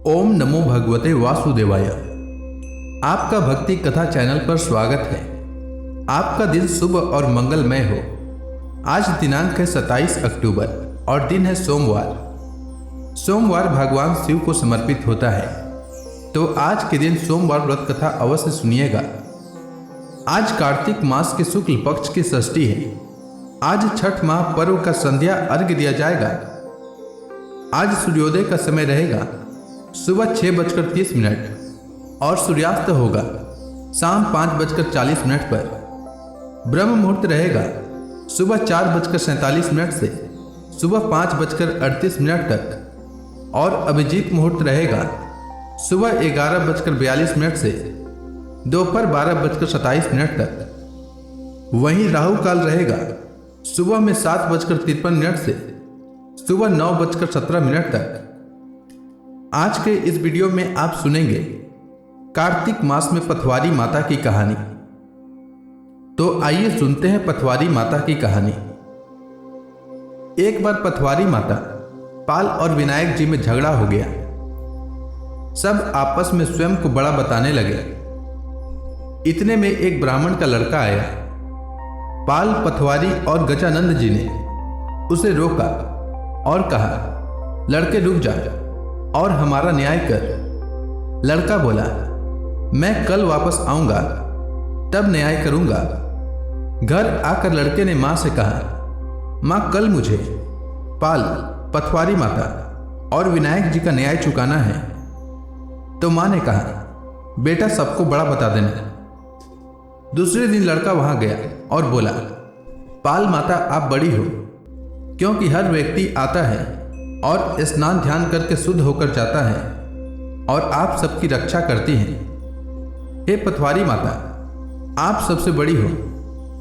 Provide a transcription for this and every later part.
ओम नमो भगवते वासुदेवाय। आपका भक्ति कथा चैनल पर स्वागत है। आपका दिन शुभ और मंगलमय हो। आज दिनांक है 27 अक्टूबर और दिन है सोमवार। सोमवार भगवान शिव को समर्पित होता है, तो आज के दिन सोमवार व्रत कथा अवश्य सुनिएगा। आज कार्तिक मास के शुक्ल पक्ष की षष्ठी है। आज छठ महापर्व का संध्या अर्घ्य दिया जाएगा। आज सूर्योदय का समय रहेगा सुबह 6:30 और सूर्यास्त होगा शाम 5:40 पर। ब्रह्म मुहूर्त रहेगा सुबह 4:47 से सुबह 5:38 तक और अभिजीत मुहूर्त रहेगा सुबह 11:42 से दोपहर 12:27 तक। वहीं राहु काल रहेगा सुबह में 7:53 से सुबह 9:17 तक। आज के इस वीडियो में आप सुनेंगे कार्तिक मास में पथवारी माता की कहानी। तो आइए सुनते हैं पथवारी माता की कहानी। एक बार पथवारी माता पाल और विनायक जी में झगड़ा हो गया। सब आपस में स्वयं को बड़ा बताने लगे। इतने में एक ब्राह्मण का लड़का आया। पाल, पथवारी और गजानंद जी ने उसे रोका और कहा, लड़के रुक जा और हमारा न्याय कर। लड़का बोला, मैं कल वापस आऊंगा तब न्याय करूंगा। घर आकर लड़के ने मां से कहा, मां कल मुझे पाल, पथवारी माता और विनायक जी का न्याय चुकाना है। तो मां ने कहा, बेटा सबको बड़ा बता देना। दूसरे दिन लड़का वहां गया और बोला, पाल माता आप बड़ी हो, क्योंकि हर व्यक्ति आता है और स्नान ध्यान करके शुद्ध होकर जाता है और आप सबकी रक्षा करती हैं। हे पथवारी माता, आप सबसे बड़ी हो,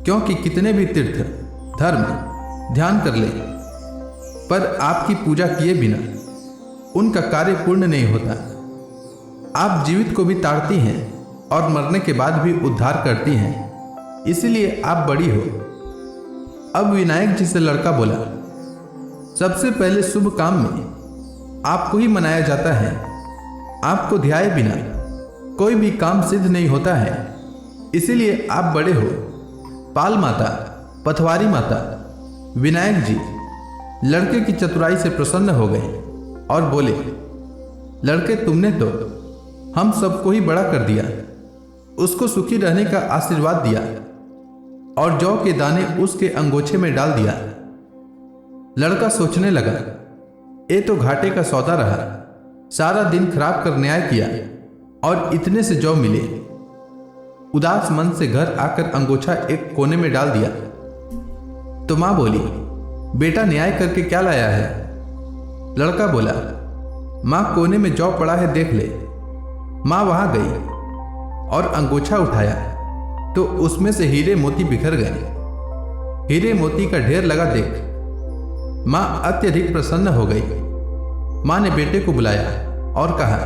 क्योंकि कितने भी तीर्थ धर्म ध्यान कर ले, पर आपकी पूजा किए बिना उनका कार्य पूर्ण नहीं होता। आप जीवित को भी ताड़ती हैं और मरने के बाद भी उद्धार करती हैं, इसलिए आप बड़ी हो। अब विनायक जी से लड़का बोला, सबसे पहले शुभ काम में आपको ही मनाया जाता है। आपको ध्याए बिना कोई भी काम सिद्ध नहीं होता है, इसीलिए आप बड़े हो। पाल माता, पथवारी माता, विनायक जी लड़के की चतुराई से प्रसन्न हो गए और बोले, लड़के तुमने तो हम सबको ही बड़ा कर दिया, उसको सुखी रहने का आशीर्वाद दिया और जौ के दाने उसके अंगोछे में डाल दिया। लड़का सोचने लगा, ये तो घाटे का सौदा रहा। सारा दिन खराब कर न्याय किया और इतने से जौ मिले। उदास मन से घर आकर अंगोछा एक कोने में डाल दिया। तो मां बोली, बेटा न्याय करके क्या लाया है? लड़का बोला, मां कोने में जौ पड़ा है, देख ले। मां वहां गई और अंगोछा उठाया तो उसमें से हीरे मोती बिखर गए। हीरे मोती का ढेर लगा देख मां अत्यधिक प्रसन्न हो गई। मां ने बेटे को बुलाया और कहा,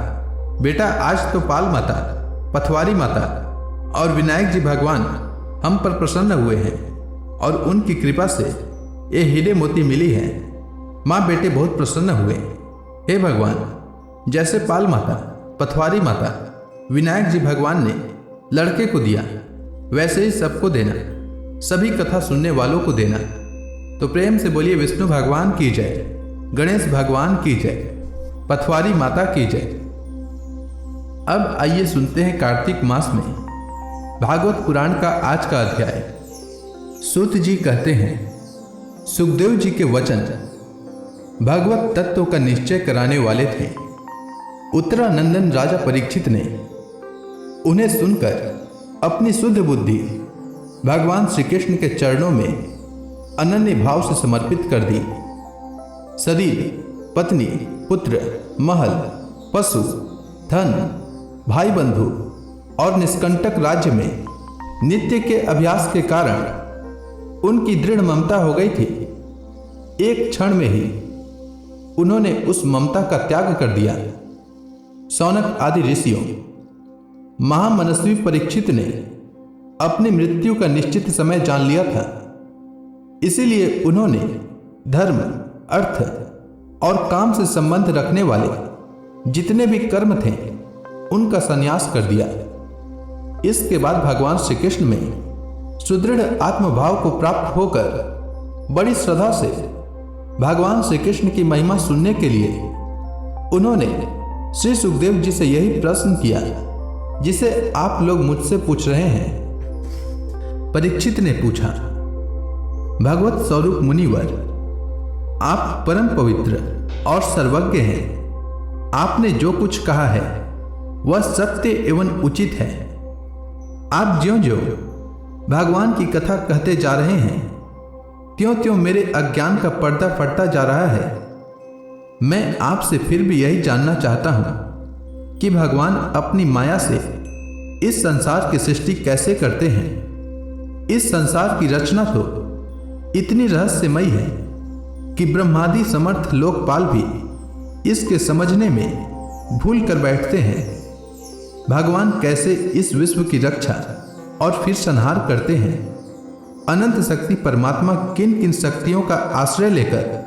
बेटा आज तो पाल माता, पथवारी माता और विनायक जी भगवान हम पर प्रसन्न हुए हैं और उनकी कृपा से ये हीरे मोती मिली है। मां बेटे बहुत प्रसन्न हुए। हे भगवान, जैसे पाल माता, पथवारी माता, विनायक जी भगवान ने लड़के को दिया, वैसे ही सबको देना, सभी कथा सुनने वालों को देना। तो प्रेम से बोलिए, विष्णु भगवान की जय, गणेश भगवान की जय, पथवारी माता की जय। अब आइए सुनते हैं कार्तिक मास में भागवत पुराण का आज का अध्याय। सूत जी कहते हैं, सुखदेव जी के वचन भगवत तत्व का निश्चय कराने वाले थे। उत्तरानंदन राजा परीक्षित ने उन्हें सुनकर अपनी शुद्ध बुद्धि भगवान श्री कृष्ण के चरणों में अनन्य भाव से समर्पित कर दी। शरीर, पत्नी, पुत्र, महल, पशु, धन, भाई बंधु और निष्कंटक राज्य में नित्य के अभ्यास के कारण उनकी दृढ़ ममता हो गई थी। एक क्षण में ही उन्होंने उस ममता का त्याग कर दिया। शौनक आदि ऋषियों, महामनस्वी परीक्षित ने अपनी मृत्यु का निश्चित समय जान लिया था, इसीलिए उन्होंने धर्म, अर्थ और काम से संबंध रखने वाले जितने भी कर्म थे उनका संन्यास कर दिया। इसके बाद भगवान श्री कृष्ण में सुदृढ़ आत्मभाव को प्राप्त होकर बड़ी श्रद्धा से भगवान श्री कृष्ण की महिमा सुनने के लिए उन्होंने श्री सुखदेव जी से यही प्रश्न किया जिसे आप लोग मुझसे पूछ रहे हैं। परीक्षित ने पूछा, भगवत स्वरूप मुनिवर, आप परम पवित्र और सर्वज्ञ हैं। आपने जो कुछ कहा है वह सत्य एवं उचित है। आप ज्यों-ज्यों भगवान की कथा कहते जा रहे हैं त्यों-त्यों मेरे अज्ञान का पर्दा फटता जा रहा है। मैं आपसे फिर भी यही जानना चाहता हूं कि भगवान अपनी माया से इस संसार की सृष्टि कैसे करते हैं। इस संसार की रचना तो इतनी रहस्यमयी है कि ब्रह्मादि समर्थ लोकपाल भी इसके समझने में भूल कर बैठते हैं। भगवान कैसे इस विश्व की रक्षा और फिर संहार करते हैं। अनंत शक्ति परमात्मा किन किन शक्तियों का आश्रय लेकर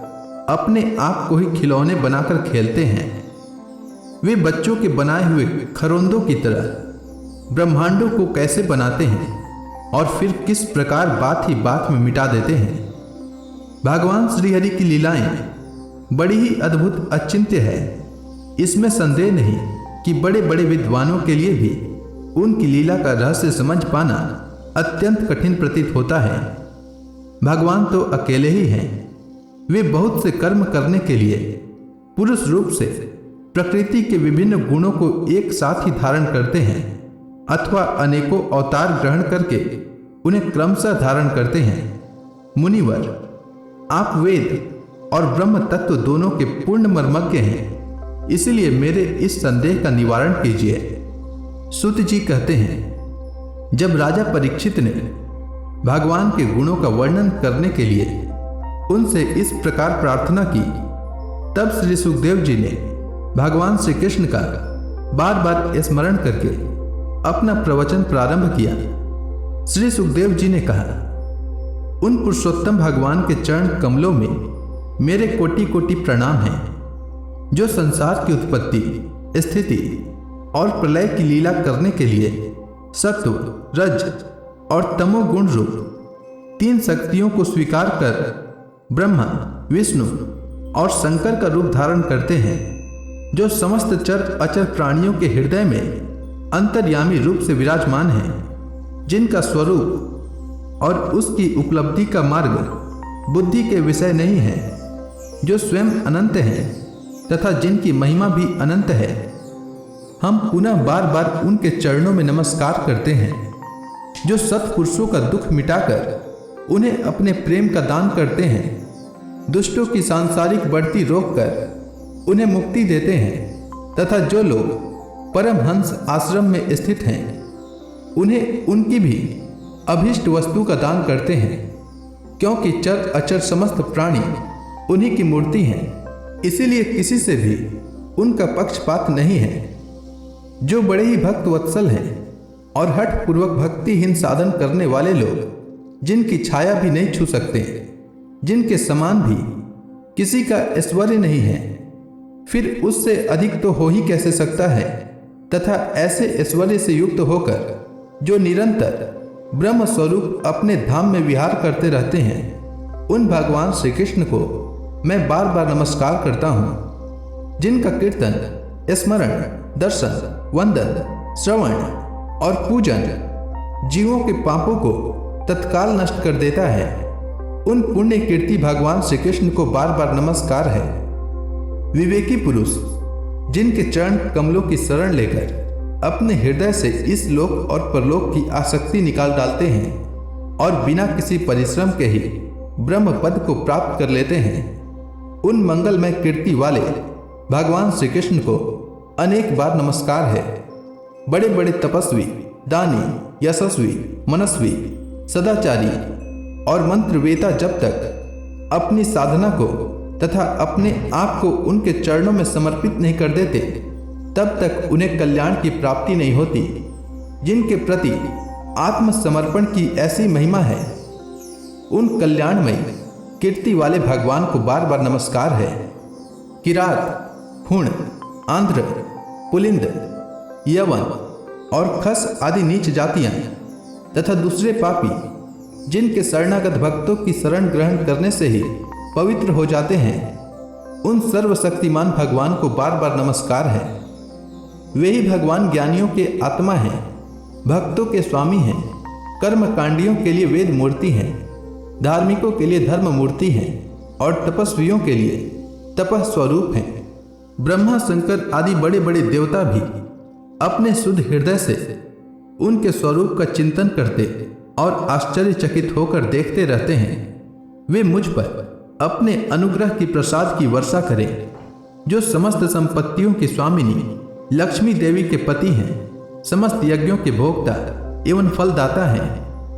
अपने आप को ही खिलौने बनाकर खेलते हैं। वे बच्चों के बनाए हुए खरोंदों की तरह ब्रह्मांडों को कैसे बनाते हैं और फिर किस प्रकार बात ही बात में मिटा देते हैं। भगवान श्रीहरि की लीलाएं बड़ी ही अद्भुत अचिंत्य है। इसमें संदेह नहीं कि बड़े बड़े विद्वानों के लिए भी उनकी लीला का रहस्य समझ पाना अत्यंत कठिन प्रतीत होता है। भगवान तो अकेले ही हैं। वे बहुत से कर्म करने के लिए पुरुष रूप से प्रकृति के विभिन्न गुणों को एक साथ ही धारण करते हैं अथवा अनेकों अवतार ग्रहण करके उन्हें क्रमशः धारण करते हैं। मुनिवर, आप वेद और ब्रह्म तत्व दोनों के पूर्ण मर्मज्ञ हैं, इसलिए मेरे इस संदेह का निवारण कीजिए। सूत जी कहते हैं, जब राजा परीक्षित ने भगवान के गुणों का वर्णन करने के लिए उनसे इस प्रकार प्रार्थना की, तब श्री सुखदेव जी ने भगवान श्री कृष्ण का बार बार स्मरण करके अपना प्रवचन प्रारंभ किया। श्री सुखदेव जी ने कहा, उन पुरुषोत्तम भगवान के चरण कमलों में मेरे कोटि कोटि प्रणाम हैं, जो संसार की उत्पत्ति, स्थिति और प्रलय की लीला करने के लिए सत्व, रज और तमोगुण रूप तीन शक्तियों को स्वीकार कर ब्रह्मा, विष्णु और शंकर का रूप धारण करते हैं, जो समस्त चर अचर प्राणियों के हृदय में अंतर्यामी रूप से विराजमान हैं, जिनका स्वरूप और उसकी उपलब्धि का मार्ग बुद्धि के विषय नहीं है, जो स्वयं अनंत हैं तथा जिनकी महिमा भी अनंत है। हम पुनः बार बार उनके चरणों में नमस्कार करते हैं, जो सत्पुरुषों का दुख मिटाकर उन्हें अपने प्रेम का दान करते हैं, दुष्टों की सांसारिक बढ़ती रोककर उन्हें मुक्ति देते हैं तथा जो लोग परमहंस आश्रम में स्थित हैं उन्हें उनकी भी अभीष्ट वस्तु का दान करते हैं, क्योंकि चर अचर समस्त प्राणी उन्हीं की मूर्ति हैं, इसीलिए किसी से भी उनका पक्षपात नहीं है। जो बड़े ही भक्त वत्सल हैं और हठ पूर्वक भक्तिहीन साधन करने वाले लोग जिनकी छाया भी नहीं छू सकते, जिनके समान भी किसी का ऐश्वर्य नहीं है, फिर उससे अधिक तो हो ही कैसे सकता है। तथा ऐसे ऐश्वर्य से युक्त होकर जो निरंतर ब्रह्म स्वरूप अपने धाम में विहार करते रहते हैं, उन भगवान श्री कृष्ण को मैं बार बार नमस्कार करता हूँ, जिनका कीर्तन, स्मरण, दर्शन, वंदन, श्रवण और पूजन जीवों के पापों को तत्काल नष्ट कर देता है। उन पुण्य कीर्ति भगवान श्री कृष्ण को बार बार नमस्कार है। विवेकी पुरुष जिनके चरण कमलों की शरण लेकर अपने हृदय से इस लोक और परलोक की आसक्ति निकाल डालते हैं और बिना किसी परिश्रम के ही ब्रह्म पद को प्राप्त कर लेते हैं, उन मंगलमय कीर्ति वाले भगवान श्री कृष्ण को अनेक बार नमस्कार है। बड़े बड़े तपस्वी, दानी, यशस्वी, मनस्वी, सदाचारी और मंत्रवेता जब तक अपनी साधना को तथा अपने आप को उनके चरणों में समर्पित नहीं कर देते, तब तक उन्हें कल्याण की प्राप्ति नहीं होती। जिनके प्रति आत्मसमर्पण की ऐसी महिमा है, उन कल्याणमय कीर्ति वाले भगवान को बार बार नमस्कार है। किरात, हुण, आंध्र, पुलिंद, यवन और खस आदि नीच जातियां तथा दूसरे पापी जिनके शरणागत भक्तों की शरण ग्रहण करने से ही पवित्र हो जाते हैं, उन सर्वशक्तिमान भगवान को बार बार नमस्कार है। वे ही भगवान ज्ञानियों के आत्मा हैं, भक्तों के स्वामी हैं, कर्मकांडियों के लिए वेद मूर्ति हैं, धार्मिकों के लिए धर्म मूर्ति हैं और तपस्वियों के लिए तपः स्वरूप हैं। ब्रह्मा, शंकर आदि बड़े बड़े देवता भी अपने शुद्ध हृदय से उनके स्वरूप का चिंतन करते और आश्चर्यचकित होकर देखते रहते हैं। वे मुझ पर अपने अनुग्रह की प्रसाद की वर्षा करें, जो समस्त संपत्तियों की स्वामिनी लक्ष्मी देवी के पति हैं, समस्त यज्ञों के भोक्ता एवं फलदाता हैं,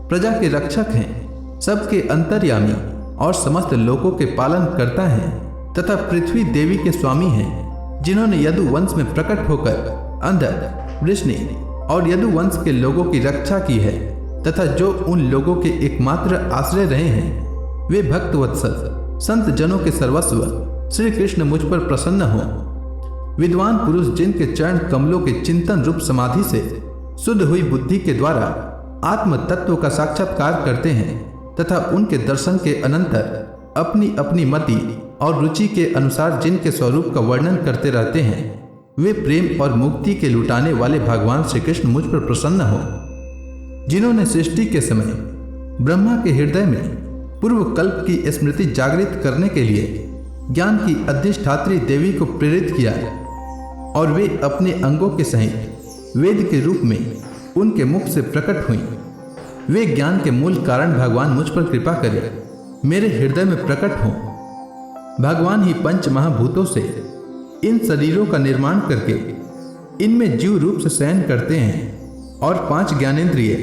प्रजा के रक्षक हैं, सबके अंतर्यामी और समस्त लोकों के पालन करता हैं, तथा पृथ्वी देवी के स्वामी हैं, जिन्होंने यदु वंश में प्रकट होकर अंधर, वृष्णि और यदु वंश के लोगों की रक्षा की है, तथा जो उन लोगों के एकमात्र आश्रय रहे हैं। वे भक्त वत्सल संत जनों के सर्वस्व श्री कृष्ण मुझ पर प्रसन्न हो। विद्वान पुरुष जिनके चरण कमलों के चिंतन रूप समाधि से शुद्ध हुई बुद्धि के द्वारा आत्म तत्व का साक्षात्कार करते हैं तथा उनके दर्शन के अनंतर अपनी अपनी मति और रुचि के अनुसार जिनके स्वरूप का वर्णन करते रहते हैं, वे प्रेम और मुक्ति के लुटाने वाले भगवान श्री कृष्ण मुझ पर प्रसन्न हो। जिन्होंने सृष्टि के समय ब्रह्मा के हृदय में पूर्व कल्प की स्मृति जागृत करने के लिए ज्ञान की अधिष्ठात्री देवी को प्रेरित किया और वे अपने अंगों के सहित वेद के रूप में उनके मुख से प्रकट हुई। वे ज्ञान के मूल कारण भगवान मुझ पर कृपा करें, मेरे हृदय में प्रकट हों। भगवान ही पंच महाभूतों से इन शरीरों का निर्माण करके इनमें जीव रूप से शयन करते हैं और 5 ज्ञानेंद्रिय,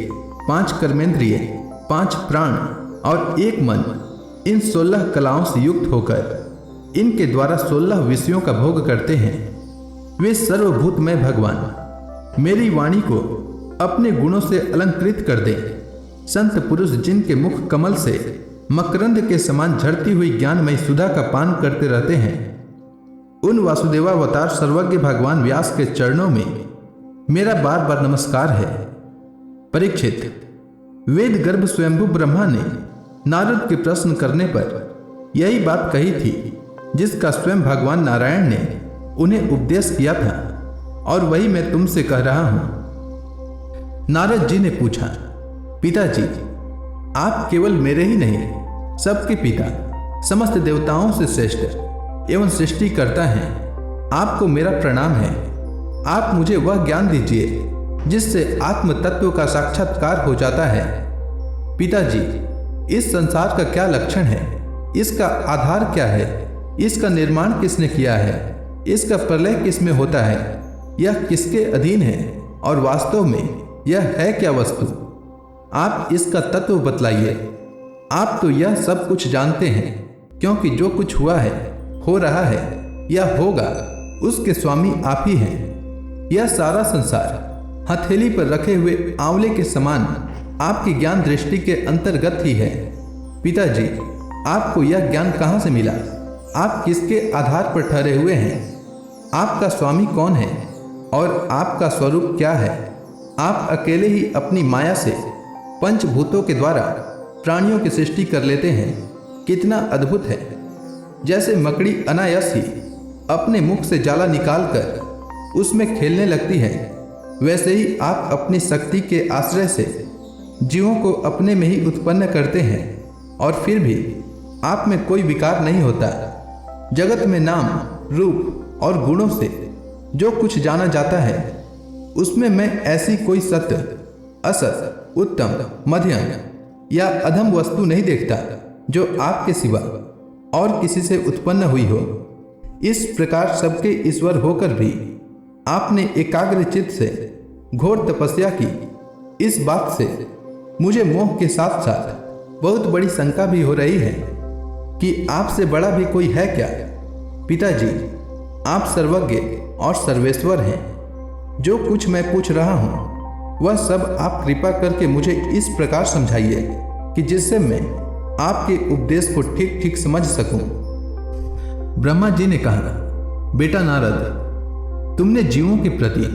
5 कर्मेंद्रिय, 5 प्राण और 1 मन इन 16 कलाओं से युक्त होकर इनके द्वारा 16 विषयों का भोग करते हैं। वे सर्वभूतमय भगवान मेरी वाणी को अपने गुणों से अलंकृत कर दें। संत पुरुष जिनके मुख कमल से मकरंद के समान झरती हुई ज्ञानमय सुधा का पान करते रहते हैं, उन वासुदेवावतार सर्वज्ञ भगवान व्यास के चरणों में मेरा बार बार नमस्कार है। परीक्षित, वेद गर्भ स्वयंभू ब्रह्मा ने नारद के प्रश्न करने पर यही बात कही थी जिसका स्वयं भगवान नारायण ने उन्हें उपदेश किया था और वही मैं तुमसे कह रहा हूं। नारद जी ने पूछा, पिताजी, आप केवल मेरे ही नहीं सबके पिता, समस्त देवताओं से श्रेष्ठ एवं सृष्टि करता है। आपको मेरा प्रणाम है। आप मुझे वह ज्ञान दीजिए जिससे आत्म तत्व का साक्षात्कार हो जाता है। पिताजी, इस संसार का क्या लक्षण है? इसका आधार क्या है? इसका निर्माण किसने किया है? इसका प्रलय किसमें होता है? यह किसके अधीन है और वास्तव में यह है क्या वस्तु? आप इसका तत्व बतलाइए। आप तो यह सब कुछ जानते हैं, क्योंकि जो कुछ हुआ है, हो रहा है या होगा, उसके स्वामी आप ही हैं। यह सारा संसार हथेली पर रखे हुए आंवले के समान आपकी ज्ञान दृष्टि के अंतर्गत ही है। पिताजी, आपको यह ज्ञान कहाँ से मिला? आप किसके आधार पर ठहरे हुए हैं? आपका स्वामी कौन है और आपका स्वरूप क्या है? आप अकेले ही अपनी माया से पंचभूतों के द्वारा प्राणियों की सृष्टि कर लेते हैं। कितना अद्भुत है! जैसे मकड़ी अनायास ही अपने मुख से जाला निकालकर उसमें खेलने लगती है, वैसे ही आप अपनी शक्ति के आश्रय से जीवों को अपने में ही उत्पन्न करते हैं और फिर भी आप में कोई विकार नहीं होता। जगत में नाम, रूप और गुणों से जो कुछ जाना जाता है, उसमें मैं ऐसी कोई सत्य, असत, उत्तम, मध्यम या अधम वस्तु नहीं देखता जो आपके सिवा और किसी से उत्पन्न हुई हो। इस प्रकार सबके ईश्वर होकर भी आपने एकाग्र चित्त से घोर तपस्या की। इस बात से मुझे मोह के साथ साथ बहुत बड़ी शंका भी हो रही है कि आपसे बड़ा भी कोई है क्या? पिताजी, आप सर्वज्ञ और सर्वेश्वर हैं। जो कुछ मैं पूछ रहा हूँ वह सब आप कृपा करके मुझे इस प्रकार समझाइए कि जिससे मैं आपके उपदेश को ठीक ठीक समझ सकूं। ब्रह्मा जी ने कहा, बेटा नारद, तुमने जीवों के प्रति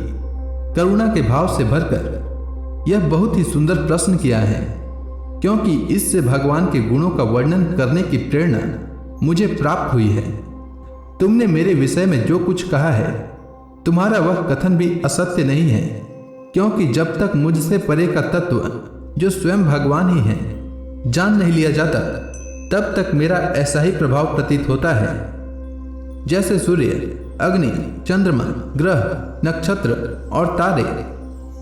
करुणा के भाव से भरकर यह बहुत ही सुंदर प्रश्न किया है, क्योंकि इससे भगवान के गुणों का वर्णन करने की प्रेरणा मुझे प्राप्त हुई है। तुमने मेरे विषय में जो कुछ कहा है, तुम्हारा वह कथन भी असत्य नहीं है, क्योंकि जब तक मुझसे परे का तत्व जो स्वयं भगवान ही है जान नहीं लिया जाता, तब तक मेरा ऐसा ही प्रभाव प्रतीत होता है। जैसे सूर्य, अग्नि, चंद्रमा, ग्रह, नक्षत्र और तारे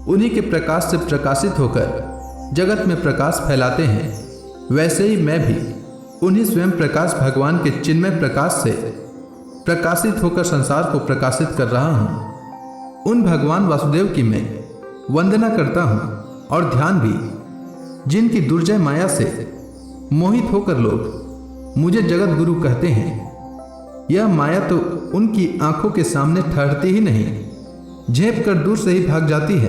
उन्हीं के प्रकाश से प्रकाशित होकर जगत में प्रकाश फैलाते हैं, वैसे ही मैं भी उन्हीं स्वयं प्रकाश भगवान के चिन्मय प्रकाश से प्रकाशित होकर संसार को प्रकाशित कर रहा हूँ। उन भगवान वासुदेव की मैं वंदना करता हूँ और ध्यान भी, जिनकी दुर्जय माया से मोहित होकर लोग मुझे जगत गुरु कहते हैं। यह माया तो उनकी आंखों के सामने ठहरती ही नहीं, झेप कर दूर से ही भाग जाती है,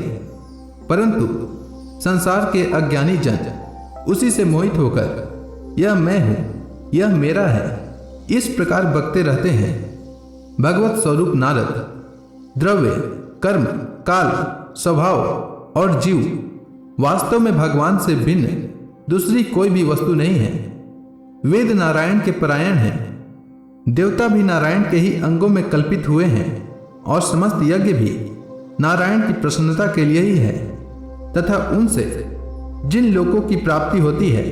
परंतु संसार के अज्ञानी जन उसी से मोहित होकर यह मैं हूं, यह मेरा है, इस प्रकार बकते रहते हैं। भगवत स्वरूप नारद द्रव्य, कर्म, काल, स्वभाव और जीव वास्तव में भगवान से भिन्न दूसरी कोई भी वस्तु नहीं है। वेद नारायण के परायण हैं, देवता भी नारायण के ही अंगों में कल्पित हुए हैं और समस्त यज्ञ भी नारायण की प्रसन्नता के लिए ही है, तथा उनसे जिन लोगों की प्राप्ति होती है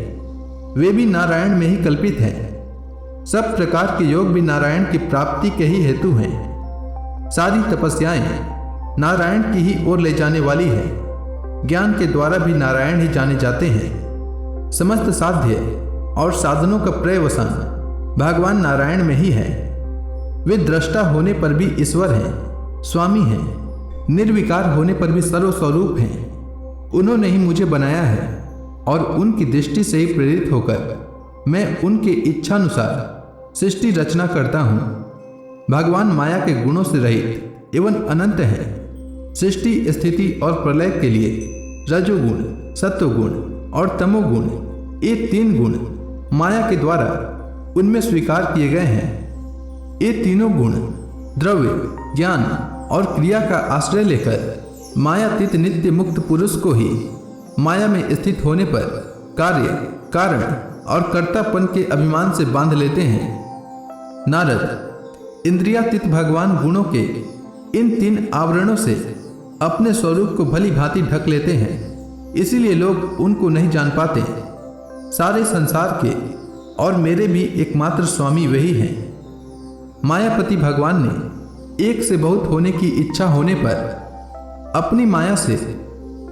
वे भी नारायण में ही कल्पित हैं। सब प्रकार के योग भी नारायण की प्राप्ति के ही हेतु हैं। सारी तपस्याएं नारायण की ही ओर ले जाने वाली है। ज्ञान के द्वारा भी नारायण ही जाने जाते हैं। समस्त साध्य और साधनों का पर्यवसान भगवान नारायण में ही है। वे दृष्टा होने पर भी ईश्वर हैं, स्वामी हैं, निर्विकार होने पर भी सर्वस्वरूप हैं। उन्होंने ही मुझे बनाया है और उनकी दृष्टि से ही प्रेरित होकर मैं उनके इच्छानुसार सृष्टि रचना करता हूँ। भगवान माया के गुणों से रहित एवं अनंत हैं। सृष्टि, स्थिति और प्रलय के लिए रजोगुण, सत्वगुण और तमोगुण, ये 3 गुण माया के द्वारा उनमें स्वीकार किए गए हैं। ये तीनों गुण द्रव्य, ज्ञान और क्रिया का आश्रय लेकर मायातीत नित्य मुक्त पुरुष को ही माया में स्थित होने पर कार्य, कारण और कर्तापन के अभिमान से बांध लेते हैं। नारद इंद्रियातीत भगवान गुणों के इन 3 आवरणों से अपने स्वरूप को भली भांति ढक लेते हैं, इसीलिए लोग उनको नहीं जान पाते। सारे संसार के और मेरे भी एकमात्र स्वामी वही हैं। मायापति भगवान ने एक से बहुत होने की इच्छा होने पर अपनी माया से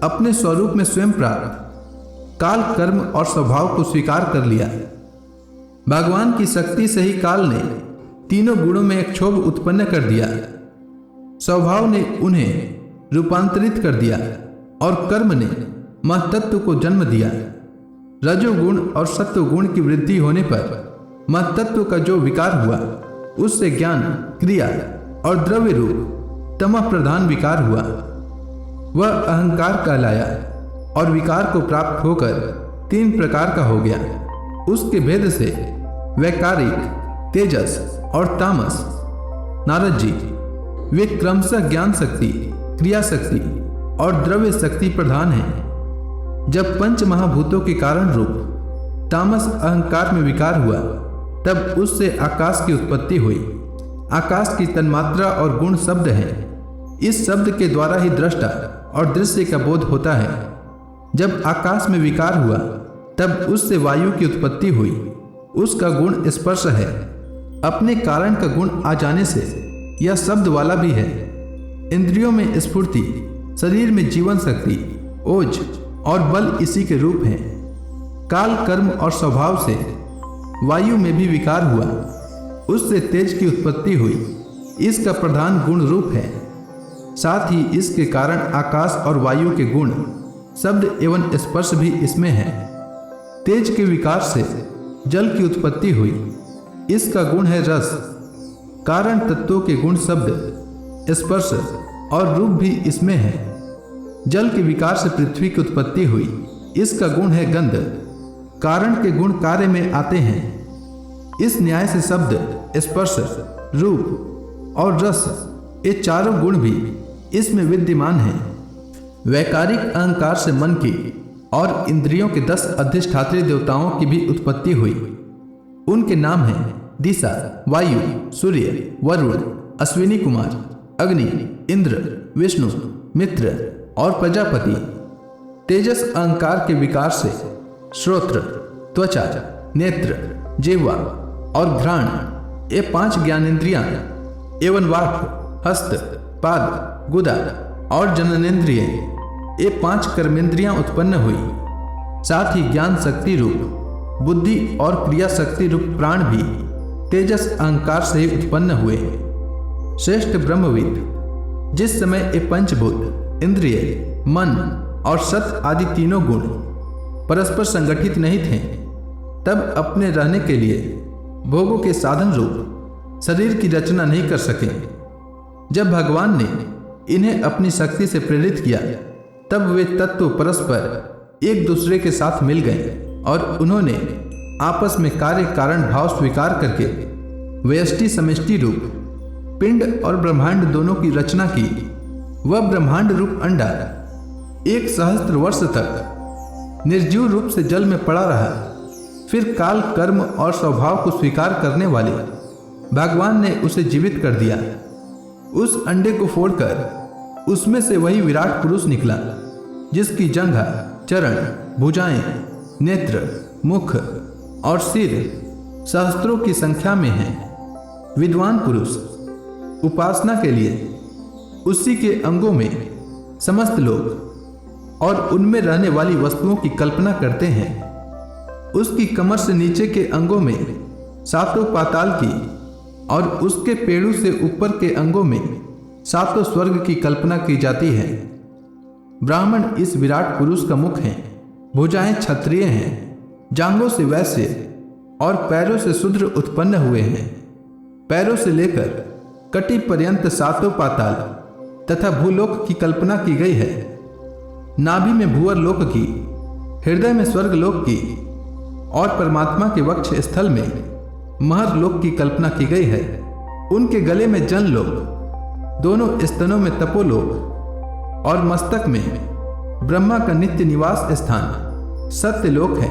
अपने स्वरूप में स्वयं प्राप्त काल, कर्म और स्वभाव को स्वीकार कर लिया। भगवान की शक्ति से ही काल ने तीनों गुणों में एक क्षोभ उत्पन्न कर दिया। स्वभाव ने उन्हें रूपांतरित कर दिया और कर्म ने महतत्व को जन्म दिया। रजोगुण और सत्वगुण की वृद्धि होने पर महतत्व का जो विकार हुआ, उससे ज्ञान, क्रिया और द्रव्य रूप तमः प्रधान विकार हुआ। वह अहंकार कहलाया और विकार को प्राप्त होकर 3 प्रकार का हो गया। उसके भेद से वैकारिक, तेजस और तामस। नारद जी, वे क्रमशः ज्ञान शक्ति, क्रिया शक्ति और द्रव्य शक्ति प्रधान हैं। जब 5 महाभूतों के कारण रूप तामस अहंकार में विकार हुआ, तब उससे आकाश की उत्पत्ति हुई। आकाश की तन्मात्रा और गुण शब्द हैं। इस शब्द के द्वारा ही दृष्टा और दृश्य का बोध होता है। जब आकाश में विकार हुआ, तब उससे वायु की उत्पत्ति हुई। उसका गुण स्पर्श है। अपने कारण का गुण आ जाने से यह शब्द वाला भी है। इंद्रियों में स्फूर्ति, शरीर में जीवन शक्ति, ओज और बल इसी के रूप हैं। काल, कर्म और स्वभाव से वायु में भी विकार हुआ, उससे तेज की उत्पत्ति हुई। इसका प्रधान गुण रूप है। साथ ही इसके कारण आकाश और वायु के गुण, शब्द एवं स्पर्श भी इसमें है। तेज के विकार से जल की उत्पत्ति हुई। इसका गुण है रस। कारण तत्वों के गुण शब्द, स्पर्श और रूप भी इसमें है। जल के विकार से पृथ्वी की उत्पत्ति हुई। इसका गुण है गंध। कारण के गुण कार्य में आते हैं। इस न्याय से शब्द, स्पर्श, रूप और रस ये चारों गुण भी इसमें विद्यमान हैं। वैकारिक अहंकार से मन की और इंद्रियों के 10 अधिष्ठात्री देवताओं की भी उत्पत्ति हुई। उनके नाम हैं दिशा, वायु, सूर्य, वरुण, अश्विनी कुमार, अग्नि, इंद्र, विष्णु, मित्र और प्रजापति। तेजस अहंकार के विकार से श्रोत्र, त्वचा, नेत्र, जिह्वा और घ्राण ये 5 ज्ञानेन्द्रियां एवं वाक्, हस्त, पाद, गुदा और जननेन्द्रिय ये 5 कर्मेंद्रियां उत्पन्न हुई। साथ ही ज्ञान शक्ति रूप बुद्धि और क्रिया शक्ति रूप प्राण भी तेजस अहंकार से ही उत्पन्न हुए। श्रेष्ठ ब्रह्मविद जिस समय ये पंचभूत, इंद्रिय, मन और सत आदि तीनों गुण परस्पर संगठित नहीं थे, तब अपने रहने के लिए भोगों के साधन रूप शरीर की रचना नहीं कर सके। जब भगवान ने इन्हें अपनी शक्ति से प्रेरित किया, तब वे तत्व परस्पर एक दूसरे के साथ मिल गए और उन्होंने आपस में कार्य कारण भाव स्वीकार करके व्यष्टि समष्टि रूप पिंड और ब्रह्मांड दोनों की रचना की। वह ब्रह्मांड रूप अंडा 1 सहस्त्र वर्ष तक निर्जीव रूप से जल में पड़ा रहा। फिर काल, कर्म और स्वभाव को स्वीकार करने वाले भगवान ने उसे जीवित कर दिया। उस अंडे को फोड़कर उसमें से वही विराट पुरुष निकला, जिसकी जंघा, चरण, भुजाएं, नेत्र, मुख और सिर सहस्त्रों की संख्या में हैं। विद्वान पुरुष उपासना के लिए उसी के अंगों में समस्त लोग और उनमें रहने वाली वस्तुओं की कल्पना करते हैं। उसकी कमर से नीचे के अंगों में 7 पाताल की और उसके पेड़ों से ऊपर के अंगों में 7 स्वर्ग की कल्पना की जाती है। ब्राह्मण इस विराट पुरुष का मुख है, भुजाएं क्षत्रिय हैं, जांघों से वैश्य और पैरों से शूद्र उत्पन्न हुए हैं। पैरों से लेकर कटी पर्यंत 7 पाताल तथा भूलोक की कल्पना की गई है। नाभि में भूवर लोक की, हृदय में स्वर्ग लोक की और परमात्मा के वक्ष स्थल में महर लोक की कल्पना की गई है। उनके गले में जन लोक, दोनों स्तनों में तपोलोक और मस्तक में ब्रह्मा का नित्य निवास स्थान सत्य लोक है।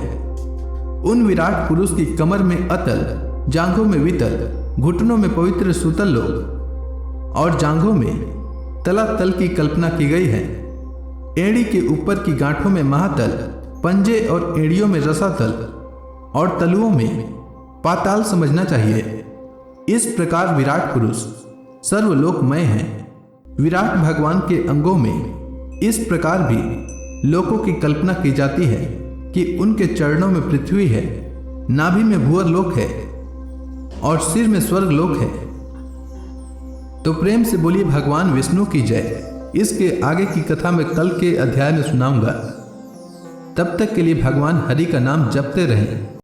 उन विराट पुरुष की कमर में अतल, जांघों में वितल, घुटनों में पवित्र सुतल लोक और जांघों में तलातल की कल्पना की गई है। एड़ी के ऊपर की गांठों में महातल, पंजे और एड़ियों में रसातल और तलुओं में पाताल समझना चाहिए। इस प्रकार विराट पुरुष सर्वलोकमय है। विराट भगवान के अंगों में इस प्रकार भी लोकों की कल्पना की जाती है कि उनके चरणों में पृथ्वी है, नाभि में भूवर लोक है और सिर में स्वर्ग लोक है। तो प्रेम से बोलिए भगवान विष्णु की जय। इसके आगे की कथा मैं कल के अध्याय में सुनाऊंगा। तब तक के लिए भगवान हरि का नाम जपते रहें।